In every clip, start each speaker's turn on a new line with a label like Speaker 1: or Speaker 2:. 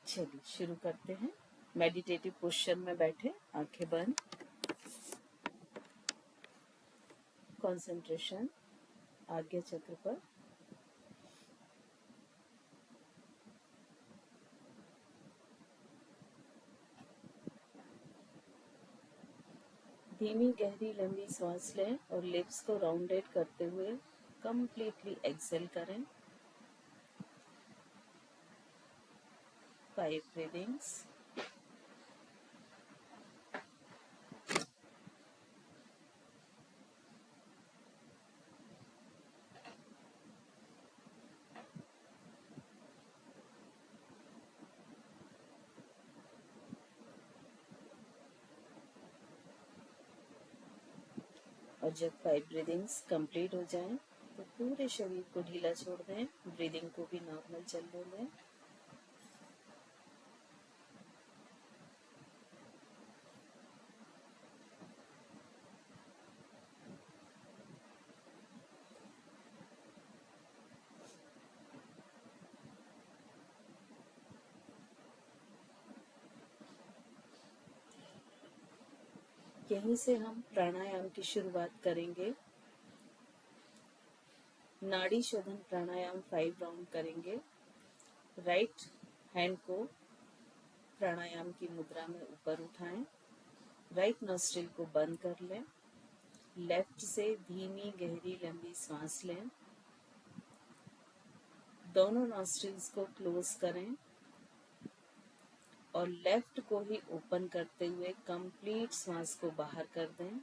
Speaker 1: चलिए शुरू करते हैं। मेडिटेटिव पोस्चर में बैठे, आंखें बंद, कंसंट्रेशन आज्ञा चक्र पर। धीमी गहरी लंबी सांस लें और लिप्स को राउंडेड करते हुए कंप्लीटली एक्सेल करें। 5 ब्रीदिंग्स। और जब 5 ब्रीदिंग्स कंप्लीट हो जाएं तो पूरे शरीर को ढीला छोड़ दें, ब्रीदिंग को भी नॉर्मल चलने दें। यहीं से हम प्राणायाम की शुरुआत करेंगे। नाड़ी शोधन प्राणायाम 5 राउंड करेंगे। राइट हैंड को प्राणायाम की मुद्रा में ऊपर उठाएं, राइट नॉस्ट्रिल को बंद कर लें, लेफ्ट से धीमी गहरी लंबी सांस लें, दोनों नॉस्ट्रिल्स को क्लोज करें और लेफ्ट को ही ओपन करते हुए कंप्लीट सांस को बाहर कर दें।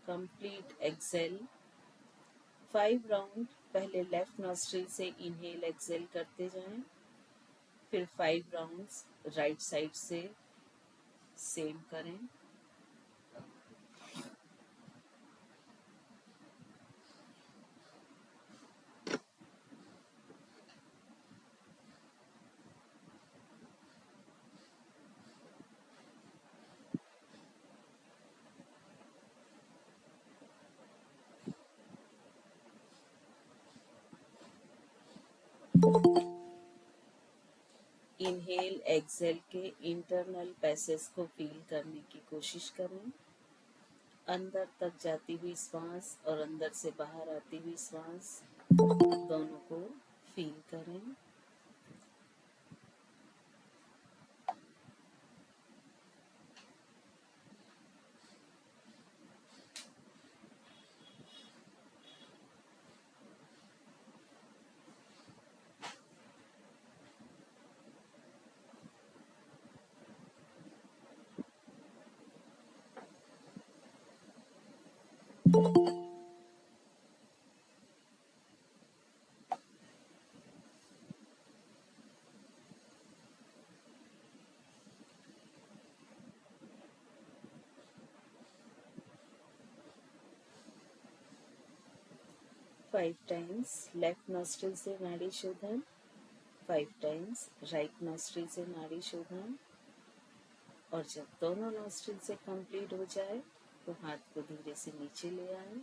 Speaker 1: कंप्लीट एक्सेल 5 राउंड पहले लेफ्ट नॉस्ट्रिल से इनहेल एक्सेल करते जाएं, फिर 5 राउंड्स राइट साइड से सेम करें। इनहेल एक्सेल के इंटरनल पैसेज को फील करने की कोशिश करें। अंदर तक जाती हुई सांस और अंदर से बाहर आती हुई सांस दोनों को फील करें। फाइव टाइम्स लेफ्ट नॉस्ट्रिल से नाड़ी शोधन, 5 टाइम्स राइट नॉस्ट्रिल से नाड़ी शोधन। और जब दोनों नॉस्ट्रिल से कंप्लीट हो जाए तो हाथ को धीरे से नीचे ले आए।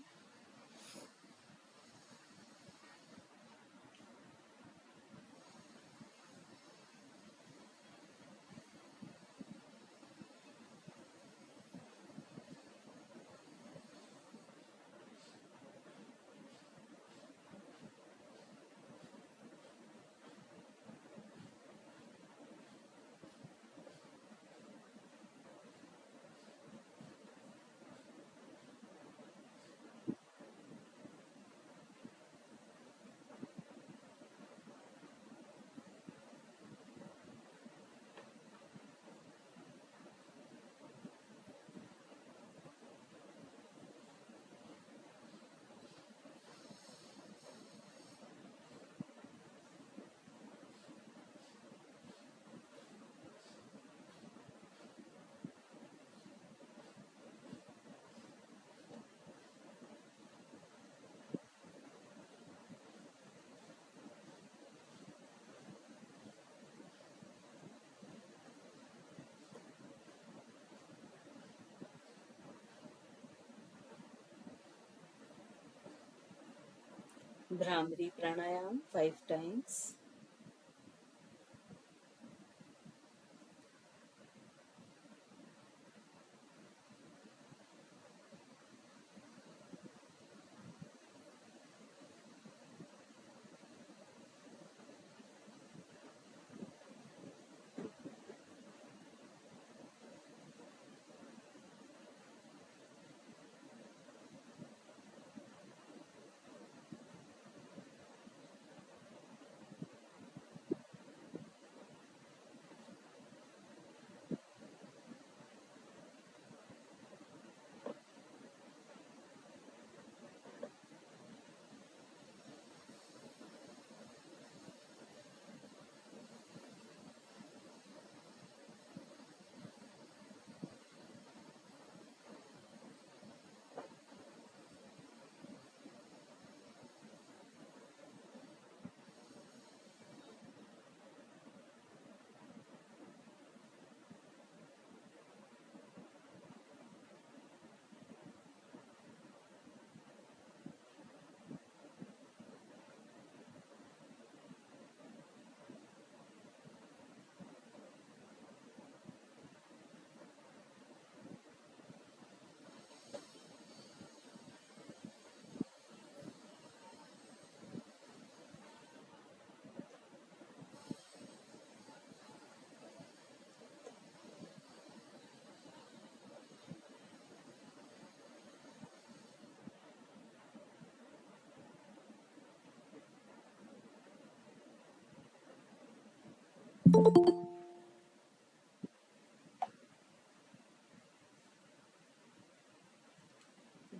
Speaker 1: भ्रामरी प्राणायाम 5 टाइम्स।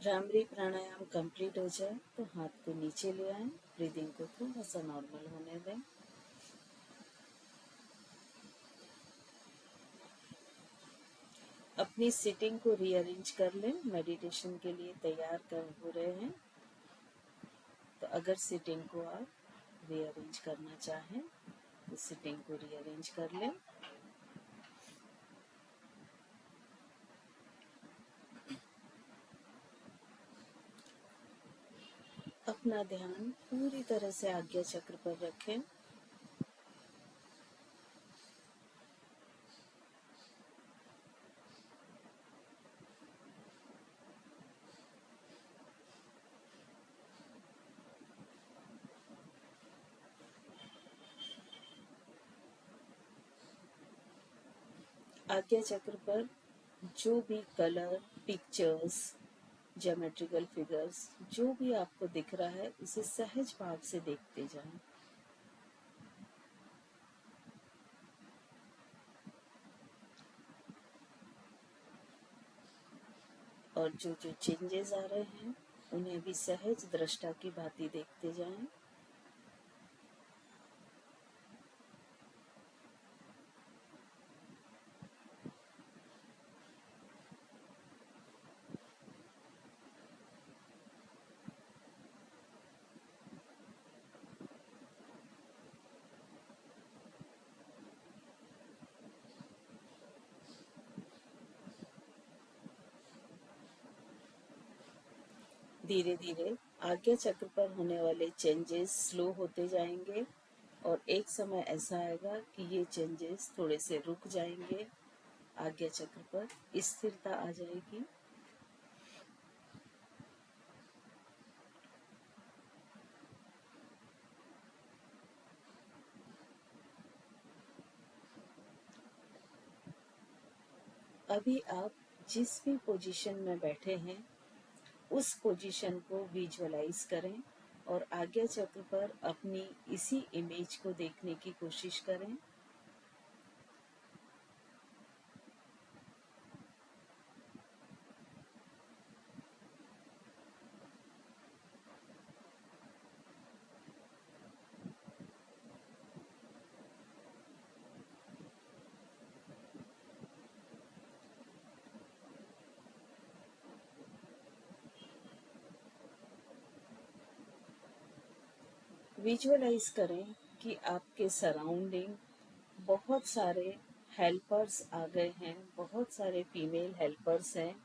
Speaker 1: भ्रामरी प्राणायाम कंप्लीट हो जाए तो हाथ को नीचे ले आए, ब्रीदिंग को थोड़ा सा नॉर्मल होने दें। अपनी सिटिंग को रीअरेंज कर लें। मेडिटेशन के लिए तैयार कर हो रहे हैं तो अगर सिटिंग को आप रीअरेंज करना चाहें तो सिटिंग को रीअरेंज कर लें। अपना ध्यान पूरी तरह से आज्ञा चक्र पर रखें। आज्ञा चक्र पर जो भी कलर, पिक्चर्स, ज्योमेट्रिकल फिगर्स जो भी आपको दिख रहा है उसे सहज भाव से देखते जाएं। और जो जो चेंजेस आ रहे हैं उन्हें भी सहज दृष्टा की भांति देखते जाएं। धीरे धीरे आज्ञा चक्र पर होने वाले चेंजेस स्लो होते जाएंगे और एक समय ऐसा आएगा कि ये चेंजेस थोड़े से रुक जाएंगे। आज्ञा चक्र पर स्थिरता आ जाएगी। अभी आप जिस भी पोजीशन में बैठे हैं उस पोजीशन को विजुअलाइज करें और आज्ञा चक्र पर अपनी इसी इमेज को देखने की कोशिश करें। विजुअलाइज करें कि आपके सराउंडिंग बहुत सारे हेल्पर्स आ गए हैं, बहुत सारे फीमेल हेल्पर्स हैं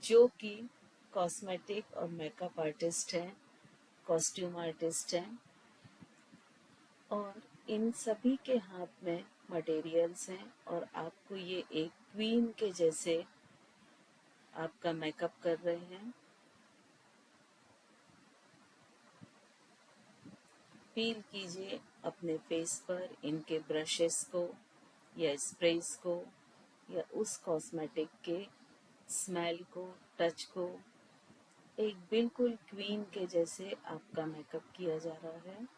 Speaker 1: जो कि कॉस्मेटिक और मेकअप आर्टिस्ट हैं, कॉस्ट्यूम आर्टिस्ट हैं और इन सभी के हाथ में मटेरियल्स हैं और आपको ये एक क्वीन के जैसे आपका मेकअप कर रहे हैं। फील कीजिए अपने फेस पर इनके ब्रशेस को या स्प्रेस को या उस कॉस्मेटिक के स्मेल को, टच को। एक बिल्कुल क्वीन के जैसे आपका मेकअप किया जा रहा है।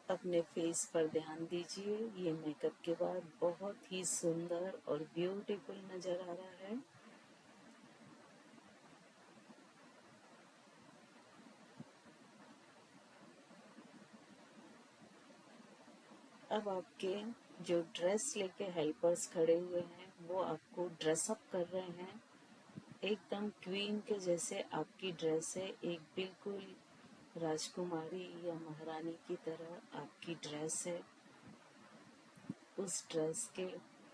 Speaker 1: अपने फेस पर ध्यान दीजिए। ये मेकअप के बाद बहुत ही सुंदर और ब्यूटीफुल नजर आ रहा है। अब आपके जो ड्रेस लेके हेल्पर्स खड़े हुए हैं वो आपको ड्रेसअप कर रहे हैं। एकदम क्वीन के जैसे आपकी ड्रेस है, एक बिल्कुल राजकुमारी या महारानी की तरह आपकी ड्रेस है। उस ड्रेस के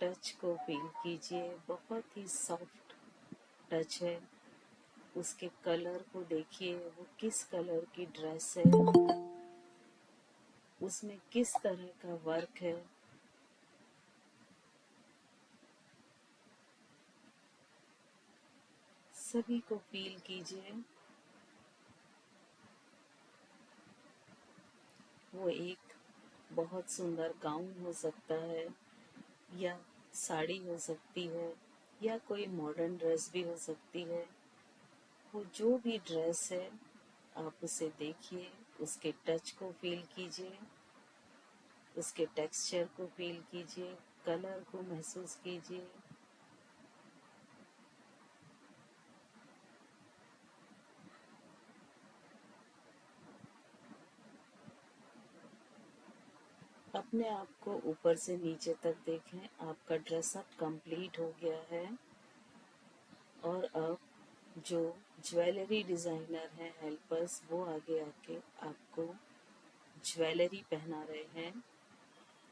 Speaker 1: टच को फील कीजिए, बहुत ही सॉफ्ट टच है। उसके कलर को देखिए, वो किस कलर की ड्रेस है, उसमें किस तरह का वर्क है। सभी को फील कीजिए। वो एक बहुत सुंदर गाउन हो सकता है या साड़ी हो सकती है या कोई मॉडर्न ड्रेस भी हो सकती है। वो जो भी ड्रेस है आप उसे देखिए, उसके टच को फील कीजिए, उसके टेक्सचर को फील कीजिए, कलर को महसूस कीजिए। अपने आप को ऊपर से नीचे तक देखें, आपका ड्रेसअप कंप्लीट हो गया है। और अब जो ज्वेलरी डिज़ाइनर हैं हेल्पर्स, वो आगे आके आपको ज्वेलरी पहना रहे हैं।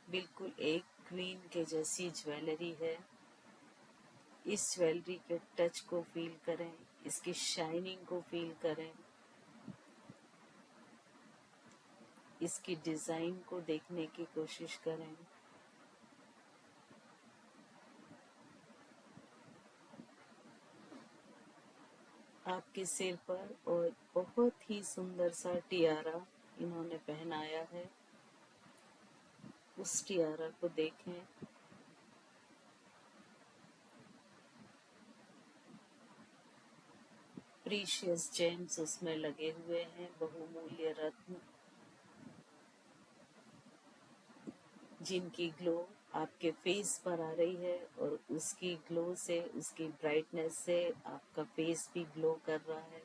Speaker 1: बिल्कुल एक क्वीन के जैसी ज्वेलरी है। इस ज्वेलरी के टच को फील करें, इसकी शाइनिंग को फील करें, इसकी डिज़ाइन को देखने की कोशिश करें। आपके सिर पर और बहुत ही सुंदर सा टियारा इन्होंने पहनाया है, उस टियारा को देखें। प्रीशियस जेम्स उसमें लगे हुए हैं, बहुमूल्य रत्न, जिनकी ग्लो आपके फेस पर आ रही है और उसकी ग्लो से, उसकी ब्राइटनेस से आपका फेस भी ग्लो कर रहा है।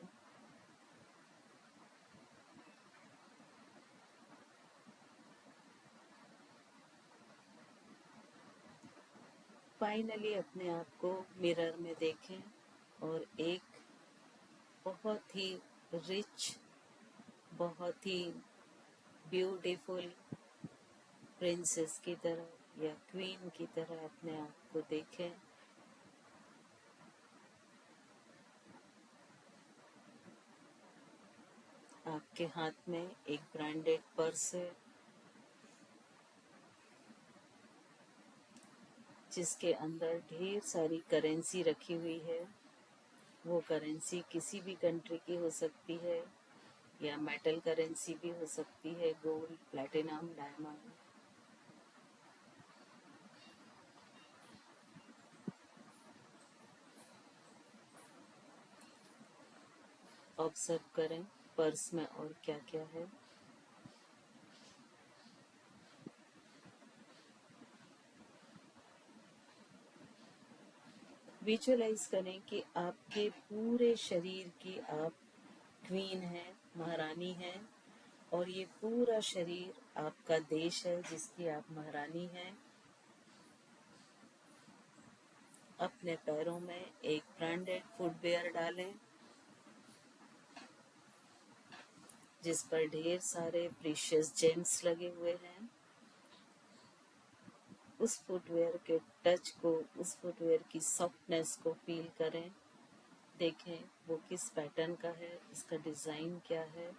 Speaker 1: फाइनली अपने आप को मिरर में देखें और एक बहुत ही रिच, बहुत ही ब्यूटीफुल प्रिंसेस की तरह या क्वीन की तरह अपने आप को देखें। आपके हाथ में एक ब्रांडेड पर्स है, जिसके अंदर ढेर सारी करेंसी रखी हुई है। वो करेंसी किसी भी कंट्री की हो सकती है या मेटल करेंसी भी हो सकती है, गोल्ड, प्लैटिनम, डायमंड। ऑब्जर्व करें पर्स में और क्या क्या है। विजुअलाइज करें कि आपके पूरे शरीर की आप क्वीन हैं, महारानी हैं, और ये पूरा शरीर आपका देश है जिसकी आप महारानी हैं। अपने पैरों में एक ब्रांडेड फुटवेयर डालें, जिस पर ढेर सारे प्रीशियस जेम्स लगे हुए हैं। उस फुटवेयर के टच को, उस फुटवेयर की सॉफ्टनेस को फील करें। देखें वो किस पैटर्न का है, इसका डिज़ाइन क्या है।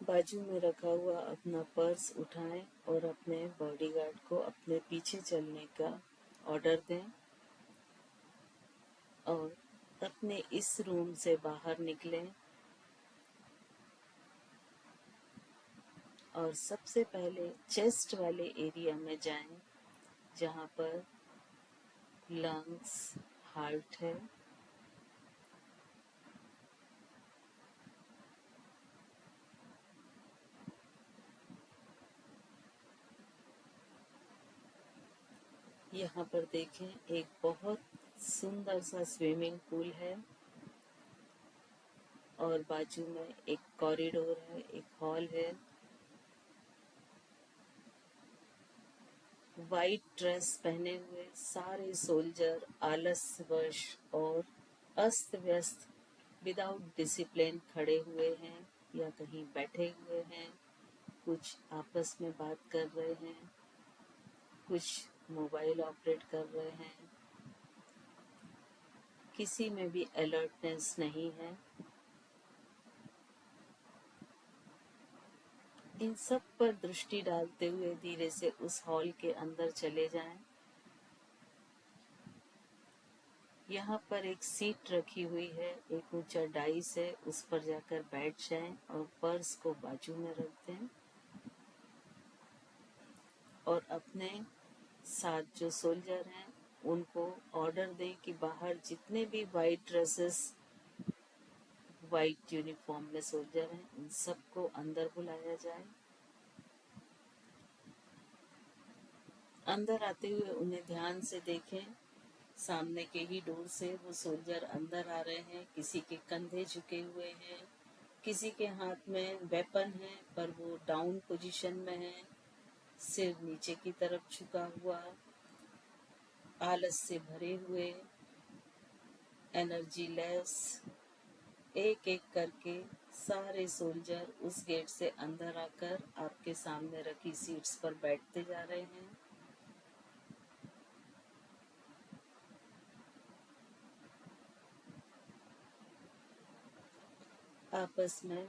Speaker 1: बाजू में रखा हुआ अपना पर्स उठाएं और अपने बॉडीगार्ड को अपने पीछे चलने का ऑर्डर दें और अपने इस रूम से बाहर निकलें। और सबसे पहले चेस्ट वाले एरिया में जाएं, जहाँ पर लंग्स, हार्ट है। यहाँ पर देखें एक बहुत सुंदर सा स्विमिंग पूल है और बाजू में एक कॉरिडोर है, एक हॉल है। वाइट ड्रेस पहने हुए सारे सोल्जर आलस्यवश और अस्त व्यस्त, विदाउट डिसिप्लिन खड़े हुए हैं या कहीं बैठे हुए हैं। कुछ आपस में बात कर रहे हैं, कुछ मोबाइल ऑपरेट कर रहे हैं। किसी में भी अलर्टनेस नहीं है। इन सब पर दृष्टि डालते हुए धीरे से उस हॉल के अंदर चले जाएं। यहाँ पर एक सीट रखी हुई है, एक ऊंचा डाइस है, उस पर जाकर बैठ जाएं और पर्स को बाजू में रख दें और अपने साथ जो सोल्जर हैं उनको ऑर्डर दें कि बाहर जितने भी वाइट ड्रेसेस, वाइट यूनिफॉर्म में सोल्जर हैं उन सबको अंदर बुलाया जाए। अंदर आते हुए उन्हें ध्यान से देखें। सामने के ही डोर से वो सोल्जर अंदर आ रहे हैं। किसी के कंधे झुके हुए हैं, किसी के हाथ में वेपन है पर वो डाउन पोजीशन में है, सिर नीचे की तरफ झुका हुआ, आलस से भरे हुए, एनर्जी लेस। एक एक करके सारे सोल्जर उस गेट से अंदर आकर आपके सामने रखी सीट्स पर बैठते जा रहे हैं। आपस में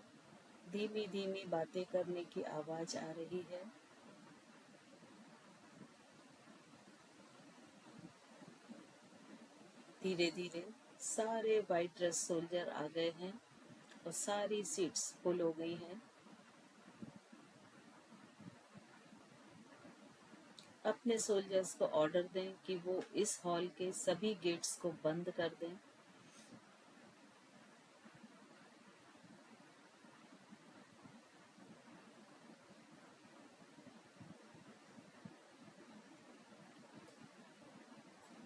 Speaker 1: धीमी धीमी बातें करने की आवाज आ रही है। धीरे धीरे सारे वाइट ड्रेस सोल्जर आ गए हैं और सारी सीट्स फुल हो गई हैं। अपने सोल्जर्स को ऑर्डर दें कि वो इस हॉल के सभी गेट्स को बंद कर दें।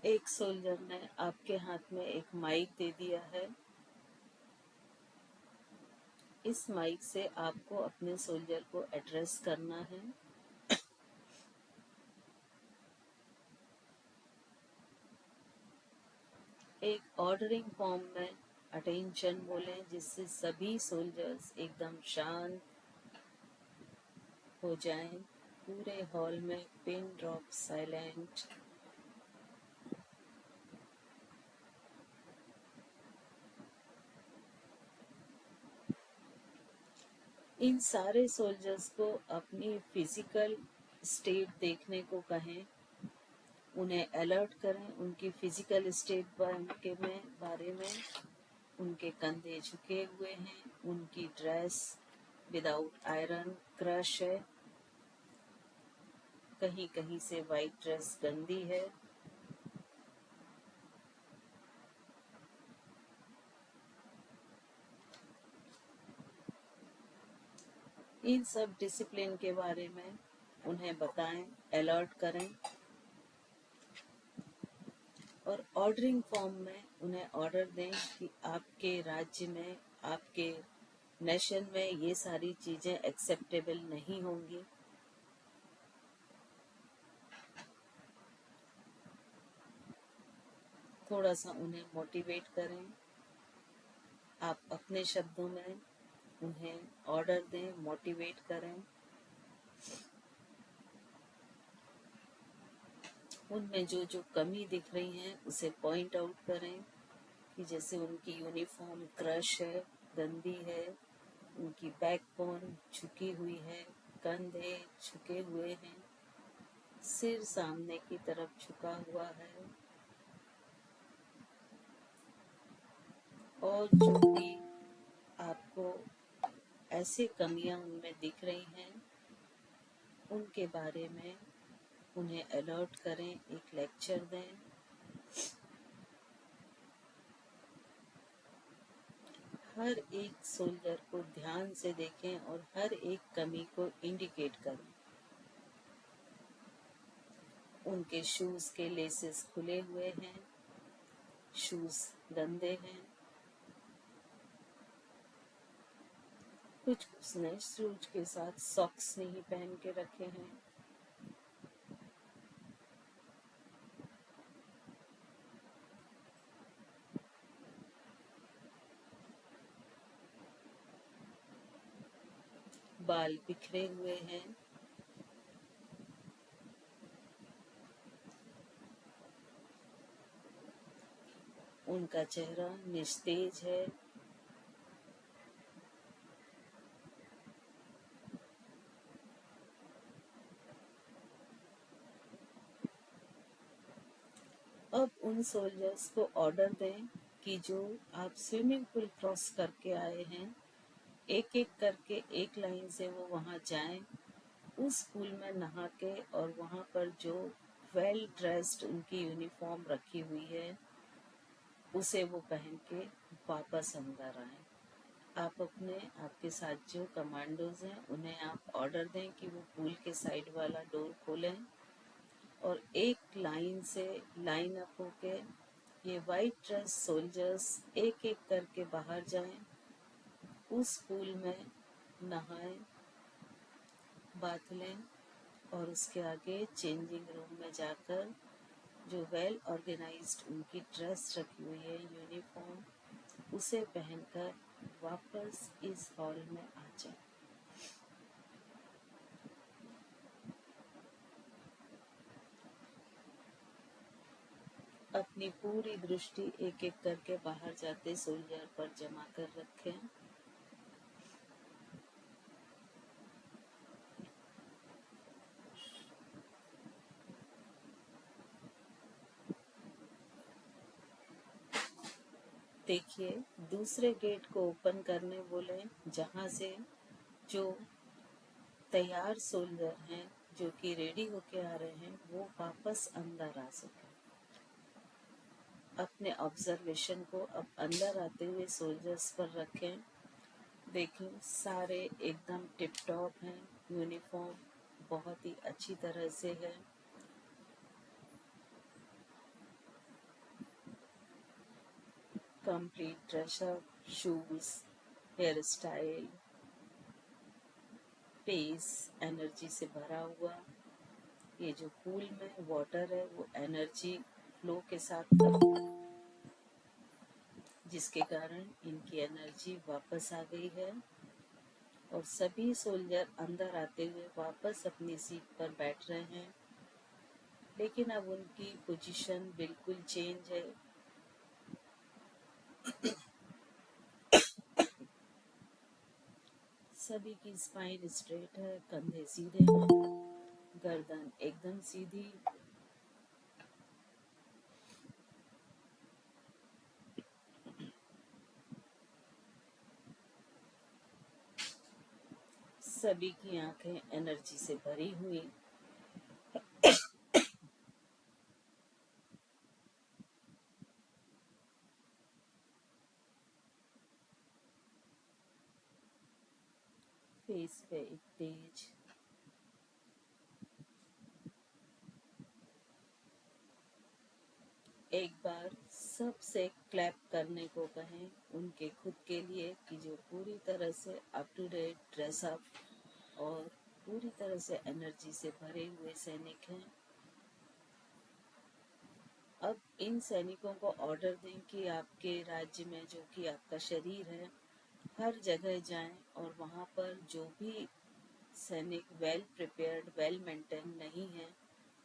Speaker 1: एक सोल्जर ने आपके हाथ में एक माइक दे दिया है। इस माइक से आपको अपने सोल्जर को एड्रेस करना है। एक ऑर्डरिंग फॉर्म में अटेंशन बोलें जिससे सभी सोल्जर्स एकदम शांत हो जाएं। पूरे हॉल में पिन ड्रॉप साइलेंट। इन सारे सोल्जर्स को अपनी फिजिकल स्टेट देखने को कहें, उन्हें अलर्ट करें उनकी फिजिकल स्टेट के बारे में। उनके कंधे झुके हुए हैं, उनकी ड्रेस विदाउट आयरन क्रश है, कहीं कहीं से वाइट ड्रेस गंदी है। इन सब डिसिप्लिन के बारे में उन्हें बताएं, अलर्ट करें और ऑर्डरिंग फॉर्म में उन्हें ऑर्डर दें कि आपके राज्य में, आपके नेशन में ये सारी चीजें एक्सेप्टेबल नहीं होंगी। थोड़ा सा उन्हें मोटिवेट करें। आप अपने शब्दों में उन्हें ऑर्डर दें, मोटिवेट करें। उनमें जो जो कमी दिख रही है उसे पॉइंट आउट करें कि जैसे उनकी यूनिफॉर्म क्रश है, गंदी है, उनकी बैकबोन झुकी हुई है, कंधे झुके हुए हैं, सिर सामने की तरफ झुका हुआ है और जो भी आपको ऐसी कमियां उनमें दिख रही हैं उनके बारे में उन्हें अलर्ट करें, एक लेक्चर दें। हर एक सोल्जर को ध्यान से देखें और हर एक कमी को इंडिकेट करें। उनके शूज के लेसेस खुले हुए हैं, शूज गंदे हैं, कुछ उसने शूज के साथ सॉक्स नहीं पहन के रखे हैं। बाल बिखरे हुए हैं। उनका चेहरा निस्तेज है। अब उन सोल्जर्स को ऑर्डर दें कि जो आप स्विमिंग पूल क्रॉस करके आए हैं, एक एक करके एक लाइन से वो वहाँ जाएं, उस पूल में नहा के, और वहाँ पर जो वेल ड्रेस्ड उनकी यूनिफॉर्म रखी हुई है उसे वो पहन के वापस अंदर आए। आप अपने आपके साथ जो कमांडोज हैं उन्हें आप ऑर्डर दें कि वो पूल के साइड वाला डोर खोलें और एक लाइन से लाइन अप होके ये वाइट ड्रेस सोल्जर्स एक एक करके बाहर जाएं, उस पूल में नहाएं, बाथ लें और उसके आगे चेंजिंग रूम में जाकर जो वेल ऑर्गेनाइज्ड उनकी ड्रेस रखी हुई है यूनिफॉर्म, उसे पहनकर वापस इस हॉल में आ जाए। अपनी पूरी दृष्टि एक एक करके बाहर जाते सोल्जर पर जमा कर रखें। देखिए, दूसरे गेट को ओपन करने बोले, जहां से जो तैयार सोल्जर हैं जो कि रेडी होके आ रहे हैं वो वापस अंदर आ सके। अपने ऑब्जर्वेशन को अब अंदर आते हुए सोल्जर्स पर रखें। देखें, सारे एकदम टिप टॉप हैं, यूनिफॉर्म बहुत ही अच्छी तरह से है। Complete dress up, shoes, hair style, pace energy से भरा हुआ। ये जो पूल में वाटर है वो एनर्जी फ्लो के साथ था, जिसके कारण इनकी एनर्जी वापस आ गई है और सभी सोल्जर अंदर आते हुए वापस अपनी सीट पर बैठ रहे हैं। लेकिन अब उनकी पोजीशन बिल्कुल चेंज है। सभी की स्पाइन स्ट्रेट है, कंधे सीधे हैं, गर्दन एकदम सीधी। सभी की आंखें एनर्जी से भरी हुई। फेस पे एक तेज एक बार सबसे क्लैप करने को कहें उनके खुद के लिए कि जो पूरी तरह से up to date dress up और पूरी तरह से एनर्जी से भरे हुए सैनिक हैं। अब इन सैनिकों को ऑर्डर दें कि आपके राज्य में जो कि आपका शरीर है हर जगह जाएं और वहां पर जो भी सैनिक वेल प्रिपेयर्ड वेल मेंटेन नहीं है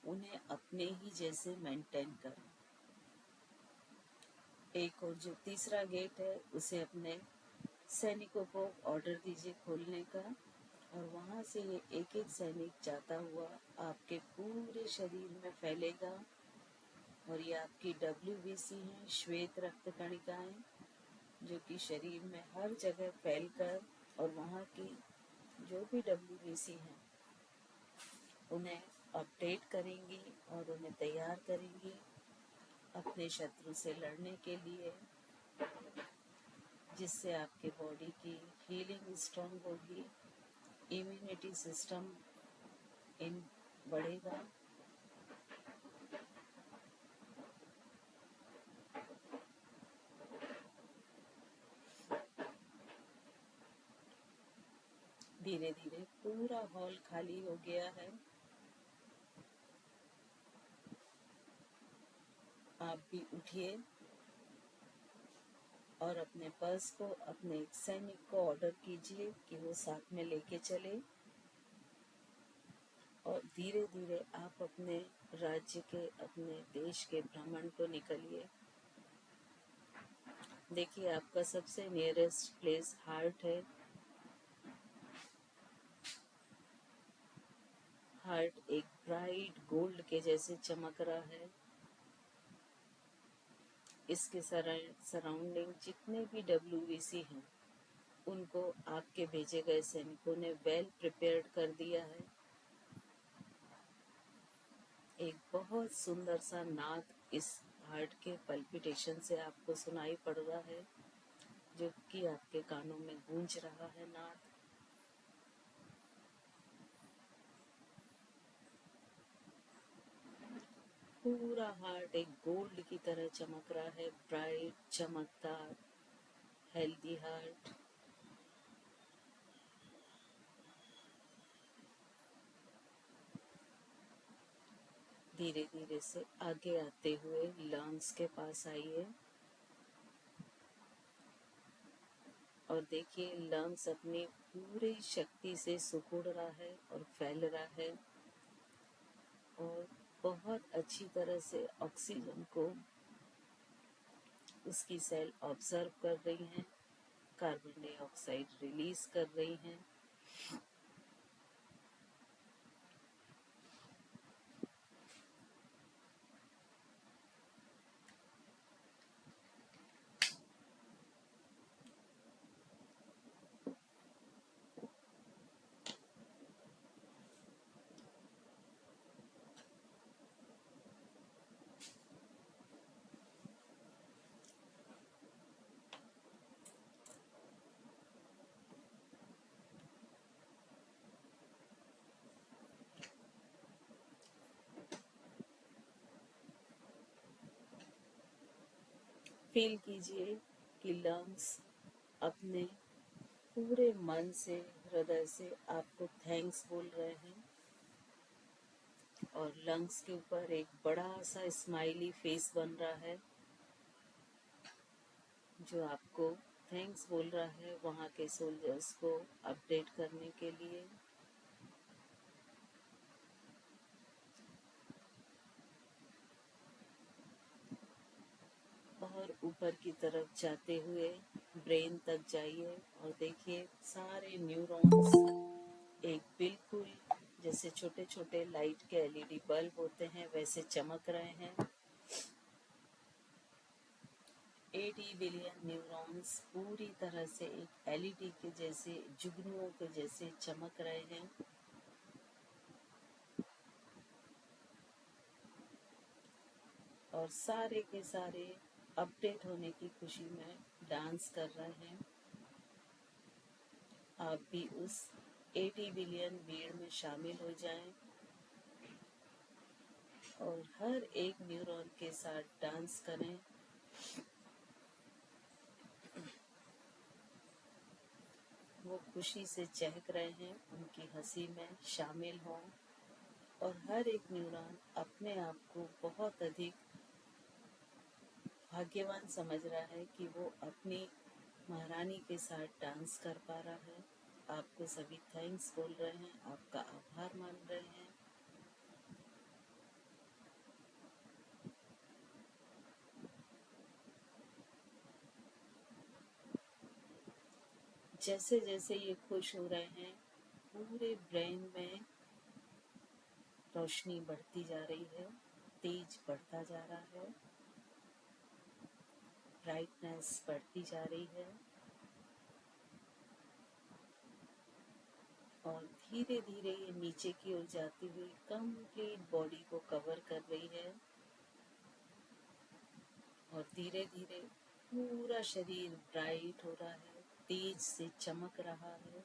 Speaker 1: उन्हें अपने ही जैसे मेंटेन करें। एक और जो तीसरा गेट है उसे अपने सैनिकों को ऑर्डर दीजिए खोलने का, और वहां से ये एक एक सैनिक जाता हुआ आपके पूरे शरीर में फैलेगा। और ये आपकी WBC हैं, श्वेत रक्त कणिकाएं, जो कि शरीर में हर जगह फैलकर और वहाँ की जो भी WBC हैं उन्हें अपडेट करेंगी और उन्हें तैयार करेंगी अपने शत्रु से लड़ने के लिए, जिससे आपके बॉडी की हीलिंग स्ट्रांग होगी, इम्यूनिटी सिस्टम इन बढ़ेगा। धीरे धीरे पूरा हॉल खाली हो गया है। आप भी उठिए और अपने पर्स को अपने एक सैनिक को ऑर्डर कीजिए कि वो साथ में लेके चले, और धीरे धीरे आप अपने राज्य के अपने देश के भ्रमण को निकलिए। देखिए, आपका सबसे नियरेस्ट प्लेस हार्ट है। हार्ट एक ब्राइट गोल्ड के जैसे चमक रहा है। इसके सराउंडिंग जितने भी WBC हैं उनको आपके भेजे गए सैनिकों ने वेल प्रिपेयर्ड कर दिया है। एक बहुत सुंदर सा नाद इस हार्ट के पल्पिटेशन से आपको सुनाई पड़ रहा है, जो कि आपके कानों में गूंज रहा है नाद। पूरा हार्ट एक गोल्ड की तरह चमक रहा है, ब्राइट, चमकदार, हेल्दी हार्ट। धीरे धीरे से आगे आते हुए लंग्स के पास आइए और देखिए लंग्स अपनी पूरी शक्ति से सिकुड़ रहा है और फैल रहा है और बहुत अच्छी तरह से ऑक्सीजन को उसकी सेल ऑब्जर्व कर रही हैं, कार्बन डाइऑक्साइड रिलीज कर रही हैं। फील कीजिए कि लंग्स अपने पूरे मन से, हृदय से आपको थैंक्स बोल रहे हैं और लंग्स के ऊपर एक बड़ा सा स्माइली फेस बन रहा है जो आपको थैंक्स बोल रहा है वहाँ के सोल्जर्स को अपडेट करने के लिए। और ऊपर की तरफ जाते हुए ब्रेन तक जाइए और देखिए सारे न्यूरॉन्स एक बिल्कुल जैसे छोटे छोटे लाइट के LED बल्ब होते हैं वैसे चमक रहे हैं। 80 बिलियन न्यूरॉन्स पूरी तरह से एक LED के जैसे, जुगनुओं के जैसे चमक रहे हैं और सारे के सारे अपडेट होने की खुशी में डांस कर रहे हैं। आप भी उस 80 बिलियन भीड़ में शामिल हो जाएं और हर एक न्यूरॉन के साथ डांस करें। वो खुशी से चहक रहे हैं, उनकी हंसी में शामिल हों और हर एक न्यूरॉन अपने आप को बहुत अधिक भाग्यवान समझ रहा है कि वो अपनी महारानी के साथ डांस कर पा रहा है। आपको सभी थैंक्स बोल रहे हैं, आपका आभार मान रहे हैं। जैसे जैसे ये खुश हो रहे हैं पूरे ब्रेन में रोशनी बढ़ती जा रही है, तेज बढ़ता जा रहा है, ब्राइटनेस बढ़ती जा रही है और धीरे धीरे ये नीचे की ओर जाती हुई कंप्लीट बॉडी को कवर कर रही है और धीरे धीरे पूरा शरीर ब्राइट हो रहा है, तेज से चमक रहा है।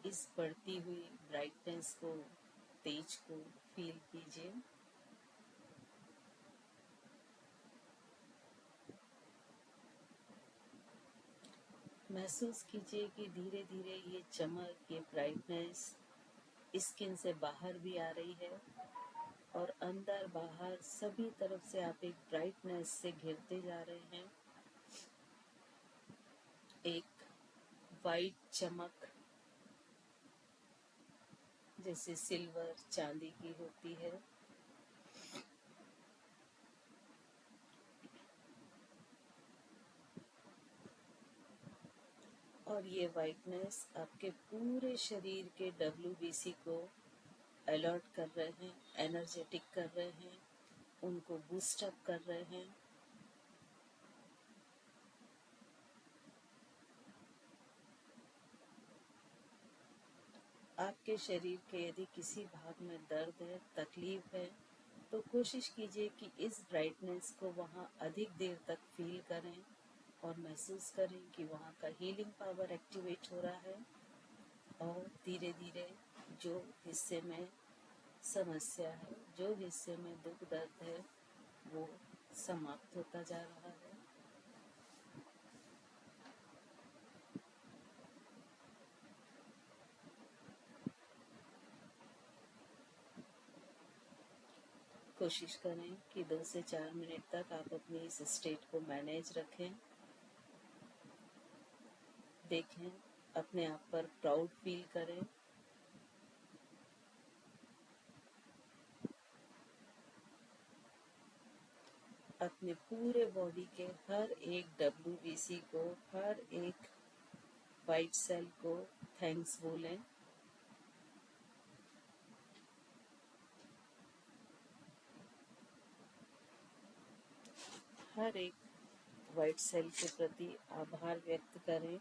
Speaker 1: इस बढ़ती हुई ब्राइटनेस को, तेज को फील कीजिए। महसूस कीजिए कि धीरे धीरे ये चमक, ये ब्राइटनेस स्किन से बाहर भी आ रही है और अंदर बाहर सभी तरफ से आप एक ब्राइटनेस से घिरते जा रहे हैं। एक वाइट चमक जैसे सिल्वर, चांदी की होती है। और ये वाइटनेस आपके पूरे शरीर के WBC को अलर्ट कर रहे हैं, एनर्जेटिक कर रहे हैं, उनको बूस्ट अप कर रहे हैं। आपके शरीर के यदि किसी भाग में दर्द है, तकलीफ है, तो कोशिश कीजिए कि इस ब्राइटनेस को वहाँ अधिक देर तक फील करें और महसूस करें कि वहाँ का हीलिंग पावर एक्टिवेट हो रहा है और धीरे धीरे जो हिस्से में समस्या है, जो हिस्से में दुख दर्द है, वो समाप्त होता जा रहा है। कोशिश करें कि 2 से 4 मिनट तक आप अपनी इस स्टेट को मैनेज रखें। देखें, अपने आप पर प्राउड फील करें। अपने पूरे बॉडी के हर एक WBC को, हर एक वाइट सेल को थैंक्स बोलें। हर एक वाइट सेल के प्रति आभार व्यक्त करें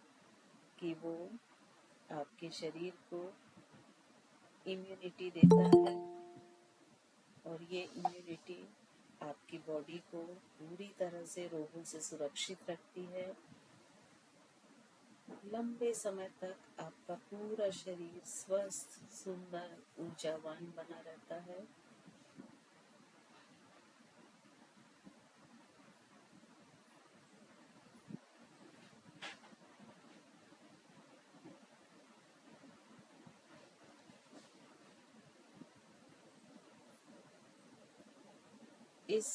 Speaker 1: कि वो आपके शरीर को इम्यूनिटी देता है और ये इम्यूनिटी आपकी बॉडी को पूरी तरह से रोगों से सुरक्षित रखती है। लंबे समय तक आपका पूरा शरीर स्वस्थ, सुंदर, ऊर्जावान बना रहता है। इस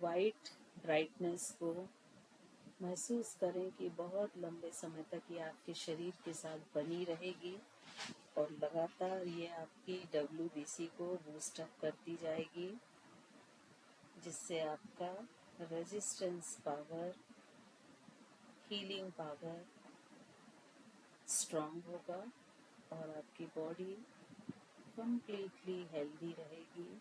Speaker 1: वाइट ब्राइटनेस को महसूस करें कि बहुत लंबे समय तक ये आपके शरीर के साथ बनी रहेगी और लगातार ये आपकी WBC को बूस्ट अप करती जाएगी, जिससे आपका resistance power, healing power strong होगा और आपकी बॉडी कंप्लीटली हेल्दी रहेगी।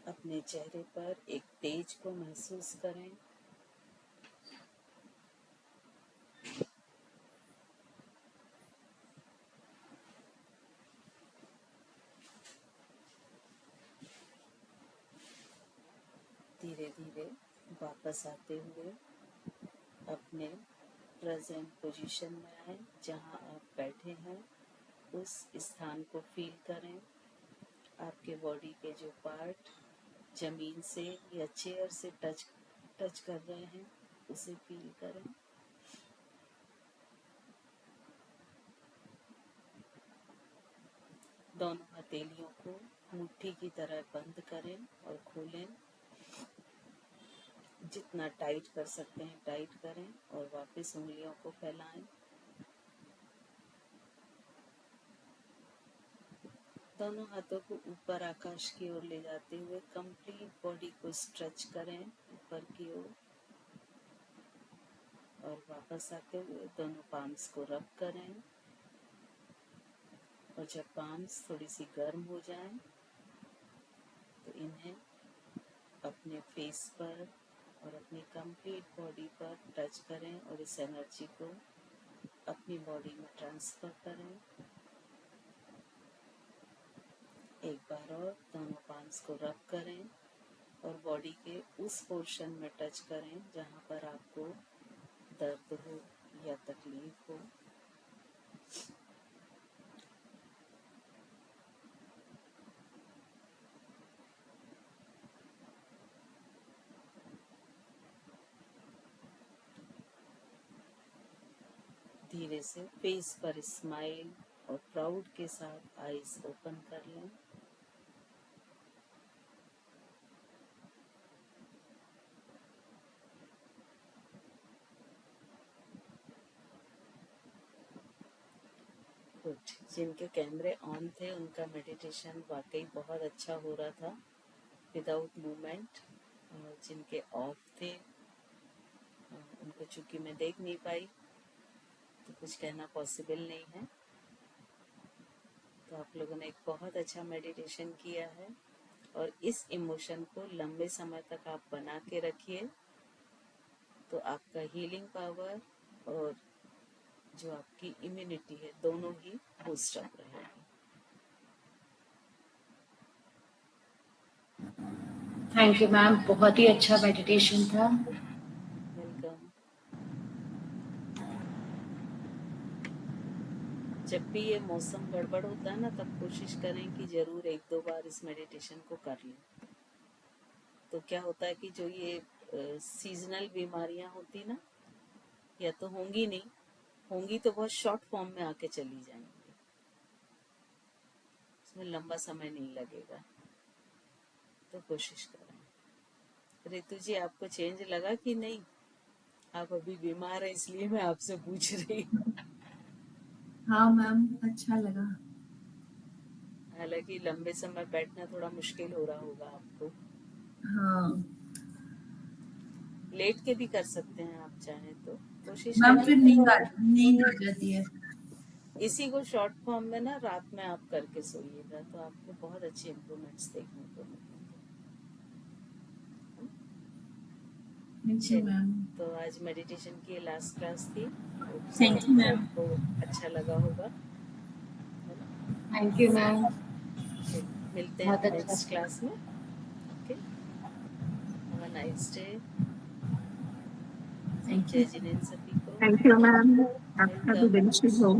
Speaker 1: अपने चेहरे पर एक तेज को महसूस करें। धीरे धीरे वापस आते हुए अपने प्रेजेंट पोजीशन में आए। जहां आप बैठे हैं उस स्थान को फील करें। आपके बॉडी के जो पार्ट जमीन से या चेयर से टच कर रहे हैं उसे फील करें। दोनों हथेलियों को मुट्ठी की तरह बंद करें और खोलें। जितना टाइट कर सकते हैं टाइट करें और वापस उंगलियों को फैलाएं। दोनों हाथों को ऊपर आकाश की ओर ले जाते हुए कंप्लीट बॉडी को स्ट्रेच करें ऊपर की ओर और वापस आते हुए दोनों पाम्स को रब करें। और जब पाम्स थोड़ी सी गर्म हो जाएं तो इन्हें अपने फेस पर और अपनी कंप्लीट बॉडी पर टच करें और इस एनर्जी को अपनी बॉडी में ट्रांसफर करें। एक बार और दोनों पाम्स को रब करें और बॉडी के उस पोर्शन में टच करें जहां पर आपको दर्द हो या तकलीफ हो। धीरे से फेस पर स्माइल और प्राउड के साथ आईज ओपन कर लें। गुड। जिनके कैमरे ऑन थे उनका मेडिटेशन वाकई बहुत अच्छा हो रहा था विदाउट मूवमेंट, और जिनके ऑफ थे उनको चूंकि मैं देख नहीं पाई तो कुछ कहना पॉसिबल नहीं है। तो आप लोगों ने एक बहुत अच्छा मेडिटेशन किया है, और इस इमोशन को लंबे समय तक आप बना के रखिए, तो आपका हीलिंग पावर और जो आपकी इम्यूनिटी है दोनों ही बूस्ट अप रहेगी।
Speaker 2: थैंक यू मैम, बहुत ही अच्छा मेडिटेशन था।
Speaker 1: वेलकम। जब भी ये मौसम गड़बड़ होता है ना, तब कोशिश करें कि जरूर एक दो बार इस मेडिटेशन को कर लें। तो क्या होता है कि जो ये सीजनल बीमारियां होती ना, या तो होंगी नहीं, होंगी तो बहुत शॉर्ट फॉर्म में आके चली जाएंगी, इसमें लंबा समय नहीं लगेगा। तो कोशिश करें। रितु जी, आपको चेंज लगा कि नहीं? आप अभी बीमार है इसलिए मैं आपसे पूछ रही हूँ।
Speaker 3: हाँ मैम, अच्छा लगा।
Speaker 1: हालांकि लंबे समय बैठना थोड़ा मुश्किल हो रहा होगा आपको।
Speaker 3: हाँ
Speaker 1: लेट के भी कर सकते हैं आप चाहें तो, कोशिश
Speaker 3: मैम,
Speaker 1: करिए।
Speaker 3: फिर नींद आ जाती है।
Speaker 1: इसी को शॉर्ट फॉर्म में ना रात में आप करके सोइएगा, तो आपको बहुत अच्छे इम्प्रूवमेंट्स देखने को मिलेंगे।
Speaker 3: Thank you ma'am.
Speaker 1: तो आज मेडिटेशन की लास्ट क्लास थी।
Speaker 3: Thank you ma'am.
Speaker 1: आपको अच्छा लगा होगा, है ना?
Speaker 2: थैंक यू मैम,
Speaker 1: मिलते
Speaker 2: बहुत
Speaker 1: हैं
Speaker 2: अच्छा
Speaker 1: नेक्स्ट
Speaker 2: था।
Speaker 1: क्लास में। Okay, have a nice day.
Speaker 3: Thank
Speaker 1: जय
Speaker 3: यू।
Speaker 1: जिनेंद्र सभी को।
Speaker 3: Thank you ma'am. आपका भी
Speaker 1: वेलकम।
Speaker 3: दिन शुभ हो।